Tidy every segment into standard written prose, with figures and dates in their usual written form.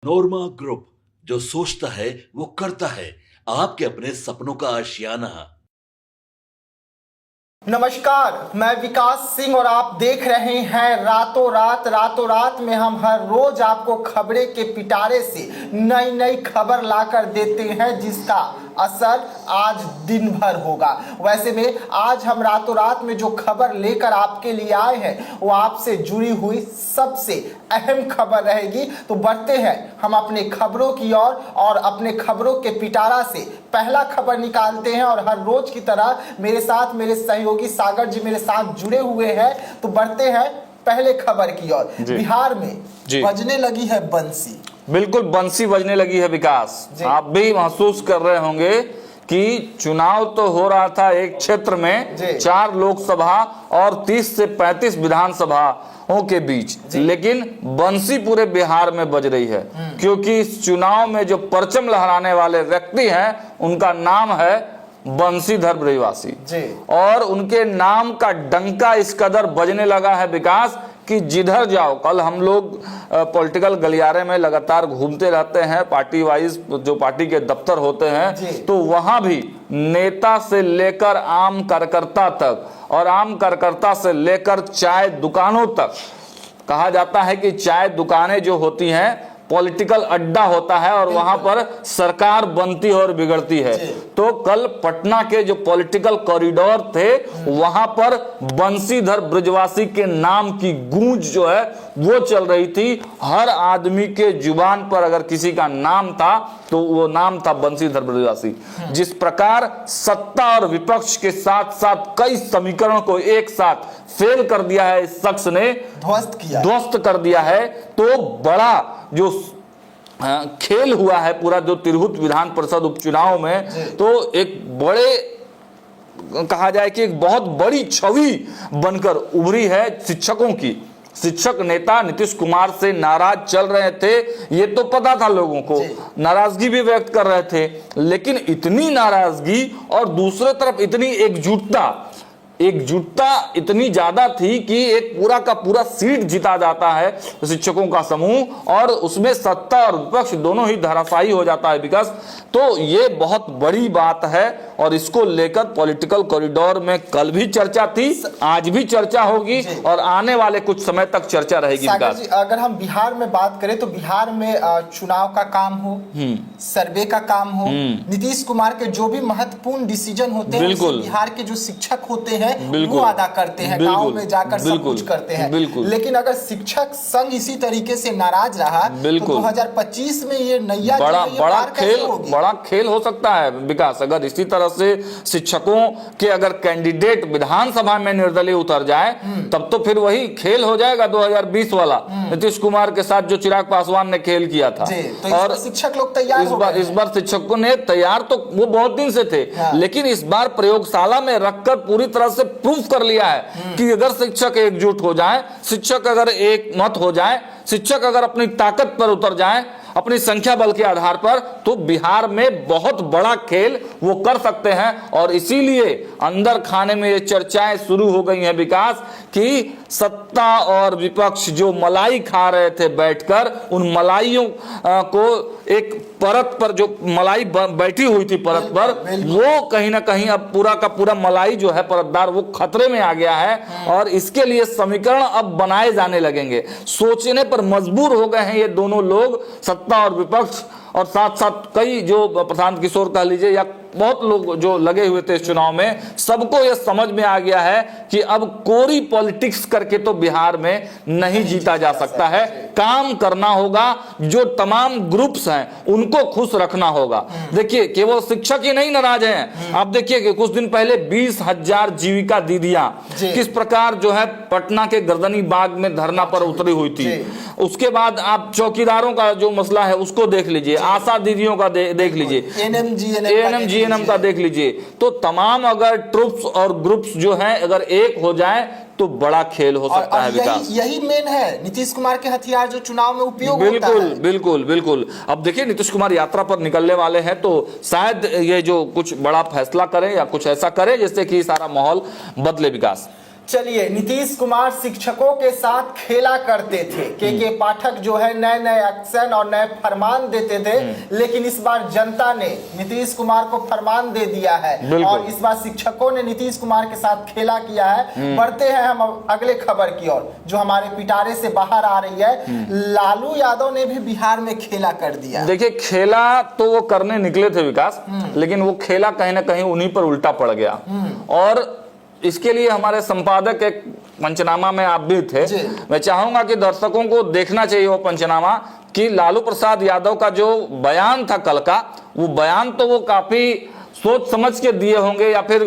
नोरमा group, जो सोचता है वो करता है। आपके अपने सपनों का आशियाना। नमस्कार, मैं विकास सिंह और आप देख रहे हैं रातों रात में हम हर रोज आपको खबरें के पिटारे से नई नई खबर लाकर देते हैं, जिसका असर आज दिन भर होगा। वैसे में आज हम रातों रात में जो खबर लेकर आपके लिए आए हैं वो आपसे जुड़ी हुई सबसे अहम खबर रहेगी। तो बढ़ते हैं हम अपने खबरों की ओर और अपने खबरों के पिटारा से पहला खबर निकालते हैं। और हर रोज की तरह मेरे साथ मेरे सहयोगी सागर जी मेरे साथ जुड़े हुए हैं। तो बढ़ते हैं पहले खबर की ओर। बिहार में बजने लगी है बंसी। बिल्कुल बंसी बजने लगी है विकास। आप भी महसूस कर रहे होंगे कि चुनाव तो हो रहा था एक क्षेत्र में 4 लोकसभा और 30 से 35 विधानसभाओं के बीच, लेकिन बंसी पूरे बिहार में बज रही है, क्योंकि इस चुनाव में जो परचम लहराने वाले व्यक्ति हैं उनका नाम है बंशीधर ब्रजवासी। और उनके नाम का डंका इस कदर बजने लगा है विकास कि जिधर जाओ, कल हम लोग पॉलिटिकल गलियारे में लगातार घूमते रहते हैं, पार्टी वाइज जो पार्टी के दफ्तर होते हैं, तो वहां भी नेता से लेकर आम कार्यकर्ता तक और आम कार्यकर्ता से लेकर चाय दुकानों तक, कहा जाता है कि चाय दुकानें जो होती हैं पॉलिटिकल अड्डा होता है और वहां पर सरकार बनती और बिगड़ती है। तो कल पटना के जो पॉलिटिकल कॉरिडोर थे वहां पर बंशीधर ब्रजवासी के नाम की गूंज जो है वो चल रही थी। हर आदमी के जुबान पर अगर किसी का नाम था तो वो नाम था बंशीधर ब्रजवासी। जिस प्रकार सत्ता और विपक्ष के साथ साथ कई समीकरणों को एक साथ फेल कर दिया है इस शख्स ने, ध्वस्त कर दिया है। तो बड़ा जो खेल हुआ है पूरा जो तिरहुत विधान परिषद उपचुनाव में, तो एक बड़े कहा जाए कि एक बहुत बड़ी छवि बनकर उभरी है शिक्षकों की। शिक्षक नेता नीतीश कुमार से नाराज चल रहे थे, ये तो पता था लोगों को, नाराजगी भी व्यक्त कर रहे थे, लेकिन इतनी नाराजगी और दूसरे तरफ इतनी एकजुटता इतनी ज्यादा थी कि एक पूरा का पूरा सीट जीता जाता है शिक्षकों का समूह, और उसमें सत्ता और विपक्ष दोनों ही धराशायी हो जाता है विकास। तो ये बहुत बड़ी बात है और इसको लेकर पॉलिटिकल कॉरिडोर में कल भी चर्चा थी, आज भी चर्चा होगी और आने वाले कुछ समय तक चर्चा रहेगी विकास। अगर हम बिहार में बात करें तो बिहार में चुनाव का काम हो, सर्वे का काम हो, नीतीश कुमार के जो भी महत्वपूर्ण डिसीजन होते हैं बिहार के जो शिक्षक होते हैं वो अदा करते हैं, गांव में जाकर सब कुछ करते हैं। लेकिन अगर शिक्षक संघ इसी तरीके से नाराज रहा तो 2025 में ये नैया बड़ा खेल हो सकता है विकास। अगर इसी तरह से शिक्षकों के अगर कैंडिडेट विधानसभा में निर्दलीय उतर जाए तब तो फिर वही खेल हो जाएगा 2020 वाला, नीतीश कुमार के साथ जो चिराग पासवान ने खेल किया था। तो और शिक्षक लोग तैयार इस बार शिक्षकों ने तैयार तो वो बहुत दिन से थे, लेकिन इस बार प्रयोगशाला में रखकर पूरी तरह से प्रूफ कर लिया है कि अगर शिक्षक एकजुट हो जाए, शिक्षक अगर एक मत हो जाए, शिक्षक अगर अपनी ताकत पर उतर जाए, अपनी संख्या बल के आधार पर, तो बिहार में बहुत बड़ा खेल वो कर सकते हैं। और इसीलिए अंदर खाने में ये चर्चाएं शुरू हो गई हैं विकास कि सत्ता और विपक्ष जो मलाई खा रहे थे बैठकर, उन मलाइयों को एक परत पर जो मलाई बैठी हुई थी परत पर, वो कहीं ना कहीं अब पूरा का पूरा मलाई जो है परतदार वो खतरे में आ गया है। और इसके लिए समीकरण अब बनाए जाने लगेंगे, सोचने पर मजबूर हो गए हैं ये दोनों लोग, सत्ता और विपक्ष, और साथ साथ कई जो प्रशांत किशोर कह लीजिए या बहुत लोग जो लगे हुए थे इस चुनाव में, सबको यह समझ में आ गया है कि अब कोरी पॉलिटिक्स करके तो बिहार में नहीं जीता जा सकता है। काम करना होगा, जो तमाम ग्रुप्स हैं उनको खुश रखना होगा। देखिए केवल शिक्षक ही नहीं नाराज हैं, आप देखिए कि कुछ दिन पहले 20,000 जीविका दीदियां किस प्रकार जो है पटना के गर्दनी बाग में धरना पर उतरी हुई थी। उसके बाद आप चौकीदारों का जो मसला है उसको देख लीजिए, आशा दीदियों का देख लीजिए, एएनएम जीएनएम का देख लीजिए। तो तमाम अगर ट्रुप्स और ग्रुप्स जो हैं अगर एक हो जाए तो बड़ा खेल हो सकता है विकास। यही मेन है नीतीश कुमार के हथियार जो चुनाव में उपयोग होता है। बिल्कुल। अब देखिए नीतीश कुमार यात्रा पर निकलने वाले हैं, तो शायद ये जो कुछ बड़ा फैसला करें या कुछ ऐसा करें जिससे कि सारा माहौल बदले विकास। चलिए, नीतीश कुमार शिक्षकों के साथ खेला करते थे। के पाठक जो है नए नए एक्शन और नए फरमान देते थे, लेकिन इस बार जनता ने नीतीश कुमार को फरमान दे दिया है और इस बार शिक्षकों ने नीतीश कुमार के साथ खेला किया है। बढ़ते हैं हम अगले खबर की ओर, जो हमारे पिटारे से बाहर आ रही है। लालू यादव ने भी बिहार में खेला कर दिया। देखिए, खेला तो वो करने निकले थे विकास, लेकिन वो खेला कहीं ना कहीं उन्हीं पर उल्टा पड़ गया। और इसके लिए हमारे संपादक एक पंचनामा में आप भी थे। मैं चाहूंगा कि दर्शकों को देखना चाहिए वो पंचनामा, कि लालू प्रसाद यादव का जो बयान था कल का, वो बयान तो वो काफी सोच समझ के दिए होंगे या फिर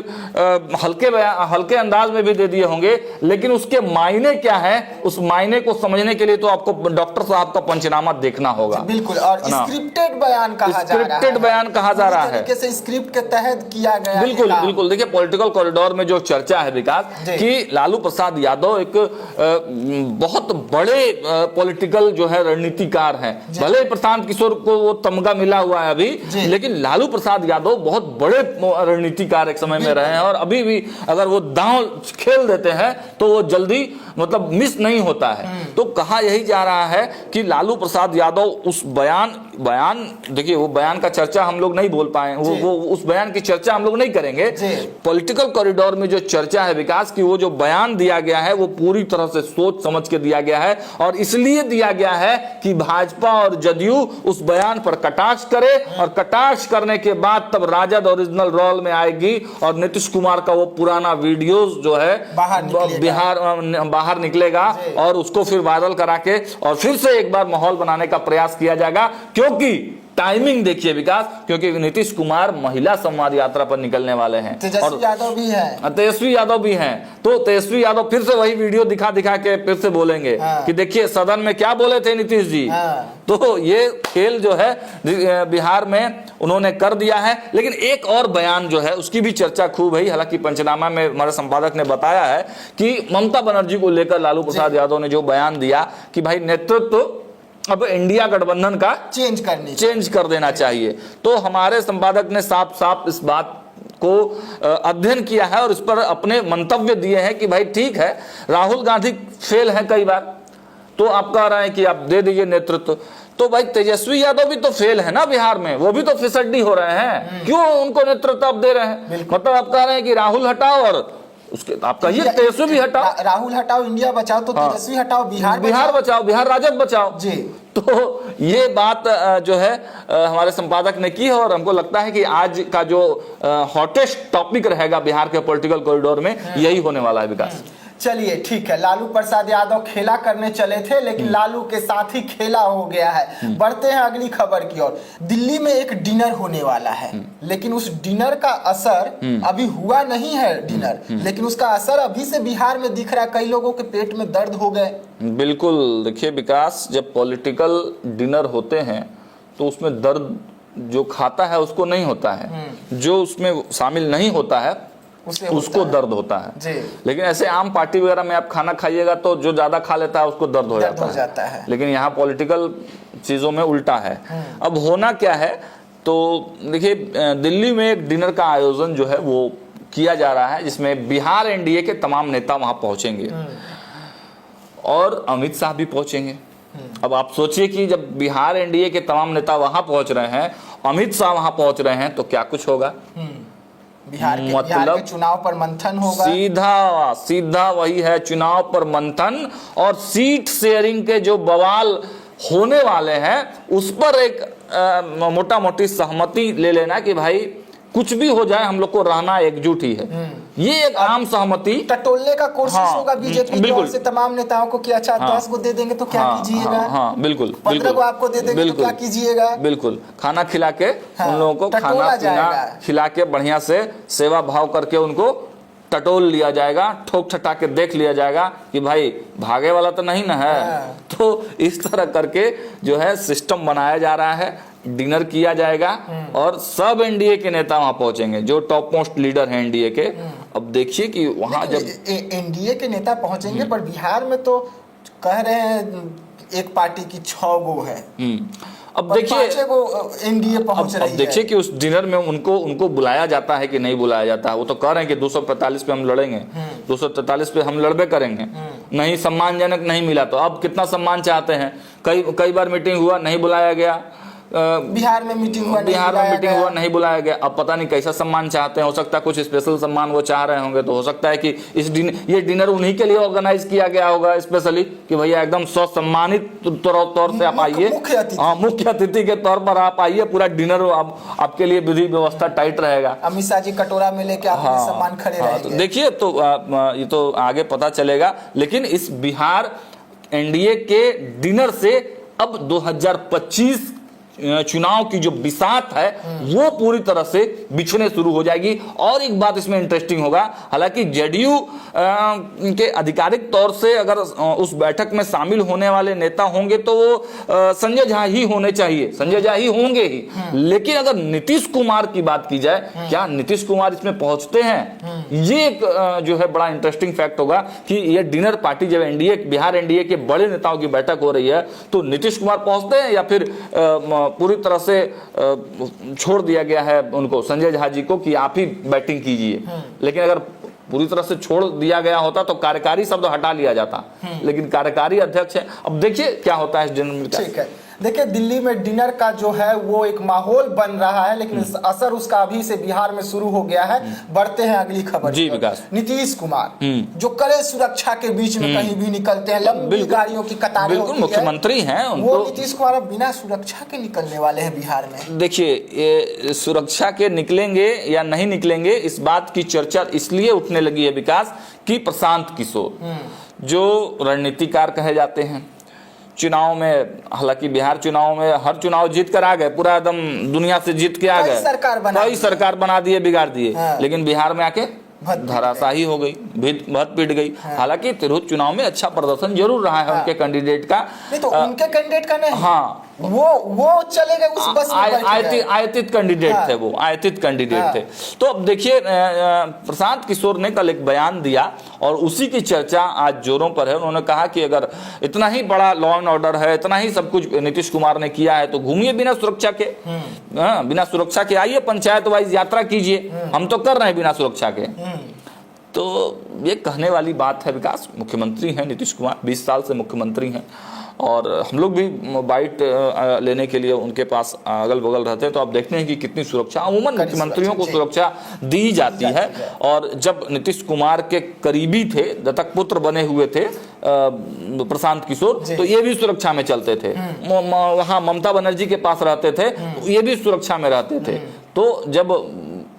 हल्के अंदाज में भी दे दिए होंगे, लेकिन उसके मायने क्या है, उस मायने को समझने के लिए तो आपको डॉक्टर साहब का पंचनामा देखना होगा। बिल्कुल, और स्क्रिप्टेड बयान कहा जा रहा है। स्क्रिप्टेड बयान कहा जा रहा है, तरीके से स्क्रिप्ट के तहत किया गया। बिल्कुल बिल्कुल। देखिए, पॉलिटिकल कॉरिडोर में जो चर्चा है विकास, कि लालू प्रसाद यादव एक बहुत बड़े पॉलिटिकल जो है रणनीतिकार हैं। भले प्रशांत किशोर को वो तमगा मिला हुआ है अभी, लेकिन लालू प्रसाद यादव बहुत बड़े रणनीतिकार एक समय में रहे हैं, और अभी भी अगर वो दांव खेल देते हैं तो वो जल्दी मतलब मिस नहीं होता है। तो कहा यही जा रहा है कि लालू प्रसाद यादव उस बयान देखिए, वो बयान का चर्चा हम लोग नहीं बोल पाए, वो उस बयान की चर्चा हम लोग नहीं करेंगे। पॉलिटिकल कॉरिडोर में जो चर्चा है विकास की, वो जो बयान दिया गया है वो पूरी तरह से सोच समझ के दिया गया है, और इसलिए दिया गया है कि भाजपा और जदयू उस बयान पर कटाक्ष करे, और कटाक्ष करने के बाद तब राजद ओरिजिनल रोल में आएगी, और नीतीश कुमार का वो पुराना वीडियोस जो है बाहर निकलेगा, और उसको फिर वायरल करा के और फिर से एक बार माहौल बनाने का प्रयास किया जाएगा। क्योंकि टाइमिंग देखिए विकास, क्योंकि नीतीश कुमार महिला संवाद यात्रा पर निकलने वाले हैं, तेजस्वी यादव भी है, तेजस्वी यादव भी हैं। तो तेजस्वी यादव फिर से वही वीडियो दिखा के फिर से बोलेंगे कि देखिए सदन में क्या बोले थे नीतीश जी। तो ये खेल जो है बिहार में उन्होंने कर दिया है। लेकिन एक और बयान जो है उसकी भी चर्चा खूब है। हालांकि पंचनामा में हमारे संपादक ने बताया है कि ममता बनर्जी को लेकर लालू प्रसाद यादव ने जो बयान दिया कि भाई नेतृत्व अब इंडिया गठबंधन का चेंज कर देना चाहिए। तो हमारे संपादक ने साफ साफ इस बात को अध्ययन किया है और इस पर अपने मंतव्य दिए हैं कि भाई ठीक है, राहुल गांधी फेल है कई बार, तो आप कह रहे हैं कि आप दे दीजिए नेतृत्व। तो भाई तेजस्वी यादव भी तो फेल है ना बिहार में, वो भी तो फिसड्डी हो रहे हैं, क्यों उनको नेतृत्व आप दे रहे हैं? मतलब आप कह रहे हैं कि राहुल हटाओ और उसके आप कहिए तेजस्वी भी हटाओ, राहुल हटाओ, इंडिया बचाओ, तो तेजस्वी हटाओ, बिहार बचाओ, बिहार राजद बचाओ जी। तो ये बात जो है हमारे संपादक ने की है, और हमको लगता है कि आज का जो हॉटेस्ट टॉपिक रहेगा बिहार के पॉलिटिकल कॉरिडोर में यही होने वाला है विकास। चलिए ठीक है, लालू प्रसाद यादव खेला करने चले थे, लेकिन लालू के साथ ही खेला हो गया है। बढ़ते हैं अगली खबर की ओर। दिल्ली में एक डिनर होने वाला है, लेकिन उस डिनर का असर अभी हुआ नहीं है डिनर, लेकिन उसका असर अभी से बिहार में दिख रहा है। कई लोगों के पेट में दर्द हो गए। बिल्कुल, देखिए विकास, जब पॉलिटिकल डिनर होते हैं तो उसमें दर्द जो खाता है उसको नहीं होता है, जो उसमें शामिल नहीं होता है उसको दर्द होता है। लेकिन ऐसे आम पार्टी वगैरह में आप खाना खाइएगा तो जो ज्यादा खा लेता है उसको दर्द हो जाता है। लेकिन यहाँ पॉलिटिकल चीजों में उल्टा है। अब होना क्या है, तो देखिए दिल्ली में एक डिनर का आयोजन जो है वो किया जा रहा है, जिसमें बिहार एनडीए के तमाम नेता वहां पहुंचेंगे और अमित शाह भी पहुंचेंगे। अब आप सोचिए कि जब बिहार एनडीए के तमाम नेता वहां पहुंच रहे हैं, अमित शाह वहां पहुंच रहे हैं, तो क्या कुछ होगा? बिहार के चुनाव पर मंथन होगा। सीधा वही है, चुनाव पर मंथन, और सीट शेयरिंग के जो बवाल होने वाले हैं उस पर एक मोटा मोटी सहमति ले लेना कि भाई कुछ भी हो जाए हम लोग को रहना एकजुट ही है। ये एक आम सहमति टटोलने का कोशिश होगा बीजेपी की ओर से तमाम नेताओं को कि अच्छा 10 को दे देंगे तो क्या कीजिएगा, बिल्कुल 15 को आपको दे देंगे तो क्या कीजिएगा। बिल्कुल, खाना खिला के उन लोगों को खाना पीना खिला के बढ़िया से सेवा भाव करके उनको टटोल लिया जाएगा, ठोक ठटा के देख लिया जाएगा कि भाई भागे वाला तो नहीं ना है। तो इस तरह करके जो है सिस्टम बनाया जा रहा है, डिनर किया जाएगा और सब एनडीए के नेता वहां पहुंचेंगे, जो टॉप मोस्ट लीडर हैं एनडीए के। अब देखिए कि वहां जब एनडीए के नेता पहुंचेंगे, पर बिहार में तो कह रहे हैं एक पार्टी की 6 गो है। अब देखिए एनडीए पहुंच रही है। अब देखिए कि उस डिनर में उनको बुलाया जाता है कि नहीं बुलाया जाता है। वो तो कह रहे हैं कि 245 पे हम लड़ेंगे, 243 पे हम लड़बे करेंगे, नहीं सम्मानजनक नहीं मिला तो अब कितना सम्मान चाहते हैं। कई बार मीटिंग हुआ, नहीं बुलाया गया। बिहार में मीटिंग हुआ, नहीं बुलाया गया। अब पता नहीं कैसा सम्मान चाहते हैं, हो सकता है कुछ स्पेशल सम्मान वो चाह रहे होंगे, तो हो सकता है कि ये डिनर उन्हीं के लिए ऑर्गेनाइज किया गया होगा स्पेशली, कि भैया एकदम सम्मानित तौर से आप आइए, मुख्य अतिथि के तौर पर आप आइए, पूरा डिनर आपके लिए विधि व्यवस्था टाइट रहेगा। अमित शाह जी कटोरा में लेके आपके सम्मान खड़े रहेंगे। तो देखिए, तो ये तो आगे पता चलेगा, लेकिन इस बिहार एनडीए के डिनर से अब 2025 चुनाव की जो बिसात है वो पूरी तरह से बिछने शुरू हो जाएगी। और एक बात इसमें इंटरेस्टिंग होगा, हालांकि जेडीयू के आधिकारिक तौर से अगर उस बैठक में शामिल होने वाले नेता होंगे तो वो संजय झा ही होने चाहिए, संजय झा ही होंगे ही। लेकिन अगर नीतीश कुमार की बात की जाए, क्या नीतीश कुमार इसमें पहुंचते हैं, ये एक जो है बड़ा इंटरेस्टिंग फैक्ट होगा कि ये डिनर पार्टी जब बिहार एनडीए के बड़े नेताओं की बैठक हो रही है तो नीतीश कुमार पहुंचते हैं या फिर पूरी तरह से छोड़ दिया गया है उनको, संजय झा जी को, कि आप ही बैटिंग कीजिए। लेकिन अगर पूरी तरह से छोड़ दिया गया होता तो कार्यकारी शब्द हटा लिया जाता, लेकिन कार्यकारी अध्यक्ष है। अब देखिए क्या होता है इस डिनर में। ठीक है, देखिए दिल्ली में डिनर का जो है वो एक माहौल बन रहा है, लेकिन असर उसका अभी से बिहार में शुरू हो गया है। बढ़ते हैं अगली खबर जी विकास। नीतीश कुमार जो कड़े सुरक्षा के बीच में कहीं भी निकलते हैं, लंबी गाड़ियों की कतारें होती है, मुख्यमंत्री हैं, वो नीतीश कुमार अब बिना सुरक्षा के निकलने वाले हैं बिहार में। देखिए, ये सुरक्षा के निकलेंगे या नहीं निकलेंगे, इस बात की चर्चा इसलिए उठने लगी है विकास कि प्रशांत किशोर जो रणनीतिकार कहे जाते हैं, चुनाव में, हालांकि बिहार चुनाव में हर चुनाव जीत कर आ गए, पूरा एकदम दुनिया से जीत के आ गए, कई सरकार बना दिए, बिगाड़ दिए, लेकिन बिहार में आके धराशाही हो गई, बहुत पीट गई। हालांकि तिरहुत चुनाव में अच्छा प्रदर्शन जरूर रहा है उनके कैंडिडेट का, नहीं तो उनके कैंडिडेट का नहीं, हाँ वो चले गए उस बस में, आयतित कैंडिडेट थे, वो आयतित कैंडिडेट थे। तो अब देखिए, प्रशांत किशोर ने कल एक बयान दिया और उसी की चर्चा आज जोरों पर है। उन्होंने कहा कि अगर इतना ही बड़ा लॉ एंड ऑर्डर है, इतना ही सब कुछ नीतीश कुमार ने किया है, तो घूमिए बिना सुरक्षा के, बिना सुरक्षा के आइए, पंचायत वाइज यात्रा कीजिए, हम तो कर रहे हैं बिना सुरक्षा के। तो ये कहने वाली बात है विकास। मुख्यमंत्री हैं नीतीश कुमार, 20 साल से मुख्यमंत्री हैं, और हम लोग भी बाइट लेने के लिए उनके पास अगल बगल रहते हैं, तो आप देखते हैं कि कितनी सुरक्षा अमूमन मुख्यमंत्रियों को सुरक्षा दी जाती है। और जब नीतीश कुमार के करीबी थे, दत्तक पुत्र बने हुए थे प्रशांत किशोर, तो ये भी सुरक्षा में चलते थे, वहाँ ममता बनर्जी के पास रहते थे, ये भी सुरक्षा में रहते थे। तो जब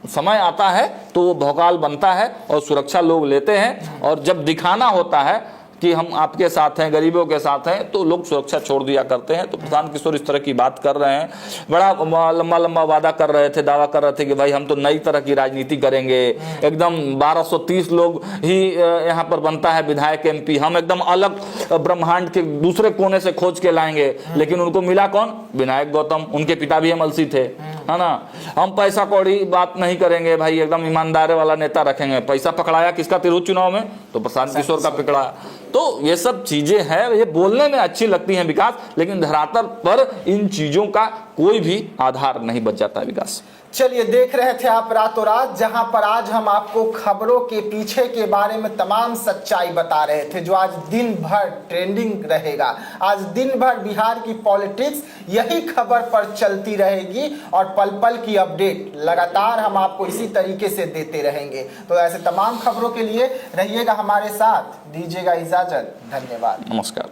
समय आता है तो वो भौकाल बनता है और सुरक्षा लोग लेते हैं, और जब दिखाना होता है कि हम आपके साथ हैं, गरीबों के साथ हैं, तो लोग सुरक्षा छोड़ दिया करते हैं। तो प्रशांत किशोर इस तरह की बात कर रहे हैं, बड़ा लंबा वादा कर रहे थे, दावा कर रहे थे कि भाई हम तो नई तरह की राजनीति करेंगे, एकदम 1230 लोग ही यहाँ पर बनता है विधायक एमपी, हम एकदम अलग ब्रह्मांड के दूसरे कोने से खोज के लाएंगे। लेकिन उनको मिला कौन? विनायक गौतम, उनके पिता भी एमएलसी थे, है ना। हम पैसा कौड़ी बात नहीं करेंगे भाई, एकदम ईमानदारी वाला नेता रखेंगे। पैसा पकड़ाया किसका तिरहुत चुनाव में? तो प्रशांत किशोर का पकड़ा। तो ये सब चीजें हैं, ये बोलने में अच्छी लगती हैं विकास, लेकिन धरातल पर इन चीजों का कोई भी आधार नहीं बच जाता है विकास। चलिए, देख रहे थे आप रातों रात, जहां पर आज हम आपको खबरों के पीछे के बारे में तमाम सच्चाई बता रहे थे, जो आज दिन भर ट्रेंडिंग रहेगा। आज दिन भर बिहार की पॉलिटिक्स यही खबर पर चलती रहेगी, और पल पल की अपडेट लगातार हम आपको इसी तरीके से देते रहेंगे। तो ऐसे तमाम खबरों के लिए रहिएगा हमारे साथ, दीजिएगा इजाजत, धन्यवाद, नमस्कार।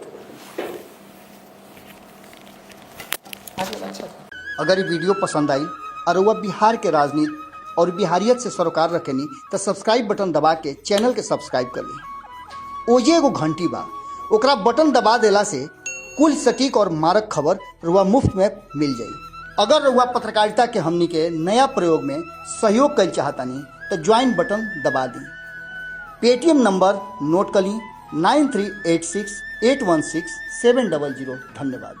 अगर ये वीडियो पसंद आई और वह बिहार के राजनीति और बिहारियत से सरोकार रखेनी तो सब्सक्राइब बटन दबा के चैनल के सब्सक्राइब कर ली। ओजे एगो घंटी बा, ओकरा बटन दबा देला से कुल सटीक और मारक खबर रुआ मुफ्त में मिल जाई। अगर रुआ पत्रकारिता के हमनी के नया प्रयोग में सहयोग कर चाहतानी तो ज्वाइन बटन दबा दी। पेटीएम नंबर नोट कर ली 9386816700। धन्यवाद।